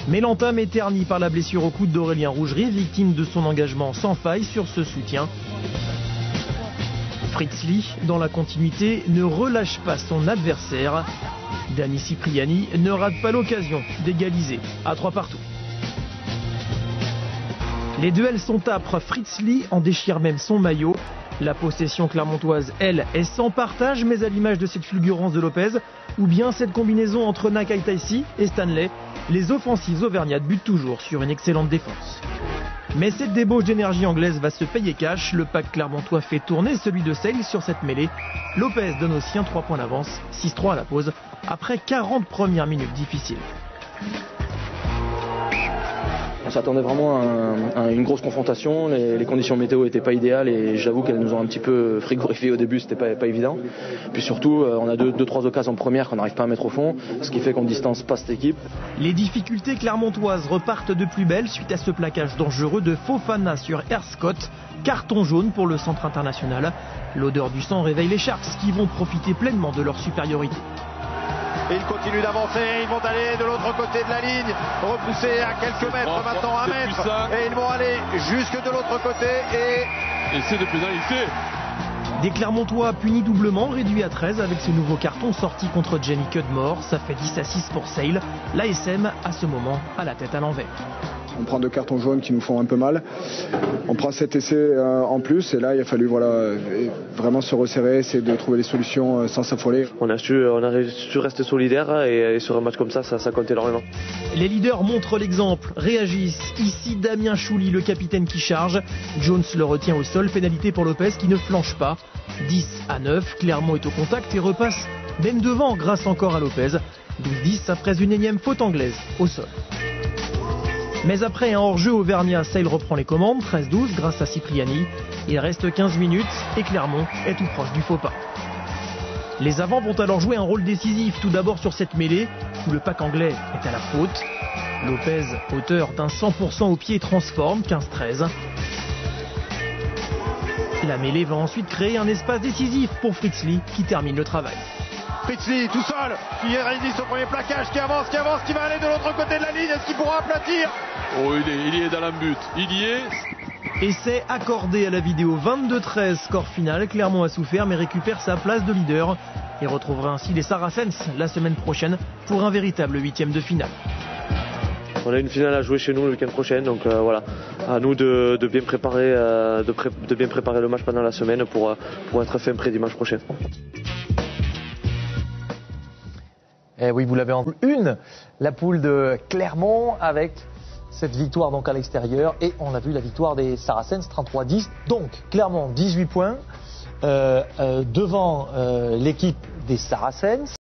Mais l'entame est ternie par la blessure au coude d'Aurélien Rougerie, victime de son engagement sans faille sur ce soutien. Fritz Lee, dans la continuité, ne relâche pas son adversaire. Dani Cipriani ne rate pas l'occasion d'égaliser à 3 partout. Les duels sont âpres, Fritz Lee en déchire même son maillot. La possession clermontoise, elle, est sans partage, mais à l'image de cette fulgurance de Lopez, ou bien cette combinaison entre Nakai Taisi et Stanley, les offensives auvergnates butent toujours sur une excellente défense. Mais cette débauche d'énergie anglaise va se payer cash. Le pack clermontois fait tourner celui de Sale sur cette mêlée. Lopez donne aux siens 3 points d'avance, 6-3 à la pause, après 40 premières minutes difficiles. On s'attendait vraiment à une grosse confrontation, les conditions météo n'étaient pas idéales et j'avoue qu'elles nous ont un petit peu frigorifié au début, c'était pas évident. Puis surtout, on a 2-3 occasions en première qu'on n'arrive pas à mettre au fond, ce qui fait qu'on ne distance pas cette équipe. Les difficultés clermontoises repartent de plus belle suite à ce plaquage dangereux de Fofana sur Scott. Carton jaune pour le centre international. L'odeur du sang réveille les Sharks qui vont profiter pleinement de leur supériorité. Et ils continuent d'avancer, ils vont aller de l'autre côté de la ligne, repoussés à quelques mètres, maintenant 1 mètre, et ils vont aller jusque de l'autre côté et c'est de pénalité. Des Clermontois punis doublement, réduits à 13 avec ce nouveau carton sorti contre Jamie Cudmore. Ça fait 10-6 pour Sale. L'ASM, à ce moment, a la tête à l'envers. On prend 2 cartons jaunes qui nous font un peu mal. On prend 7 essais en plus et là il a fallu vraiment se resserrer, essayer de trouver des solutions sans s'affoler. On a su rester solidaire et sur un match comme ça compte énormément. Les leaders montrent l'exemple, réagissent. Ici Damien Chouli, le capitaine qui charge. Jones le retient au sol, pénalité pour Lopez qui ne flanche pas. 10-9, Clermont est au contact et repasse même devant grâce encore à Lopez. 12-10 après une énième faute anglaise au sol. Mais après un hors-jeu auvergnat, Sale reprend les commandes, 13-12 grâce à Cipriani. Il reste 15 minutes et Clermont est tout proche du faux pas. Les avants vont alors jouer un rôle décisif, tout d'abord sur cette mêlée où le pack anglais est à la faute. Lopez, auteur d'un 100% au pied, transforme, 15-13. La mêlée va ensuite créer un espace décisif pour Fritz Lee qui termine le travail. Fritz Lee tout seul, qui résiste au premier plaquage, qui avance, qui va aller de l'autre côté de la ligne, est-ce qu'il pourra aplatir? Oh, il y est dans la but, il y est. Essai accordé à la vidéo, 22-13, score final. Clermont a souffert mais récupère sa place de leader et retrouvera ainsi les Saracens la semaine prochaine pour un véritable 8e de finale. On a une finale à jouer chez nous le week-end prochain, donc voilà, à nous de bien préparer, de bien préparer le match pendant la semaine pour être fin prêt dimanche prochain. Eh oui, vous l'avez en une, la poule de Clermont avec cette victoire donc à l'extérieur et on a vu la victoire des Saracens 33-10. Donc Clermont 18 points devant l'équipe des Saracens.